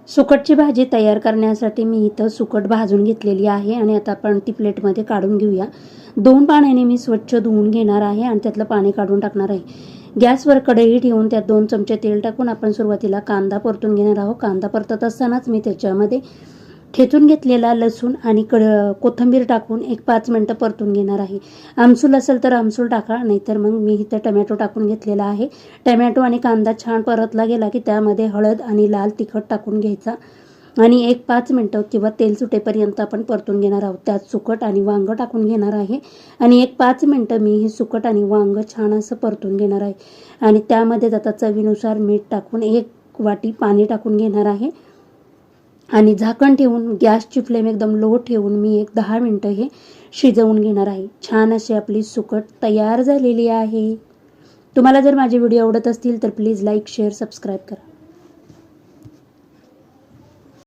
सुकटची भाजी तयार करण्यासाठी मी इथं सुकट भाजून घेतलेली आहे आणि आता आपण ती प्लेटमध्ये काढून घेऊया। 2 पाण्याने मी स्वच्छ धुवून घेणार आहे आणि त्यातलं पाणी काढून टाकणार आहे। गॅसवर कढई ठेवून त्यात 2 चमचे तेल टाकून आपण सुरुवातीला कांदा परतून घेणार आहोत। कांदा परतत असतानाच मी त्याच्यामध्ये ठेचून घेतलेला लसूण आणि कोथिंबीर टाकून 1-5 मिनिटं परतून घेणार आहे। आमसूल असेल तर आमसूल टाका, नाहीतर मग मी इथं टोमॅटो टाकून घेतलेला आहे। टोमॅटो आणि कांदा छान परतला गेला की त्यामध्ये हळद आणि लाल तिखट टाकून घ्यायचा आणि 1-5 मिनिटं किंवा तेल सुटेपर्यंत आपण परतून घेणार आहोत। त्यात सुकट आणि वांग टाकून घेणार आहे आणि 1-5 मिनिटं मी हे सुकट आणि वांग छान असं परतून घेणार आहे आणि त्यामध्ये आता चवीनुसार मीठ टाकून 1 वाटी पाणी टाकून घेणार आहे आणि झाकण ठेवून गॅसची फ्लेम एकदम लो ठेवून मी 10 मिनिटं हे शिजवून घेणार आहे। छान अशी आपली सुकट तयार झालेली आहे। तुम्हाला जर माझे व्हिडिओ आवडत असतील तर प्लीज लाईक, शेअर, सबस्क्राईब करा।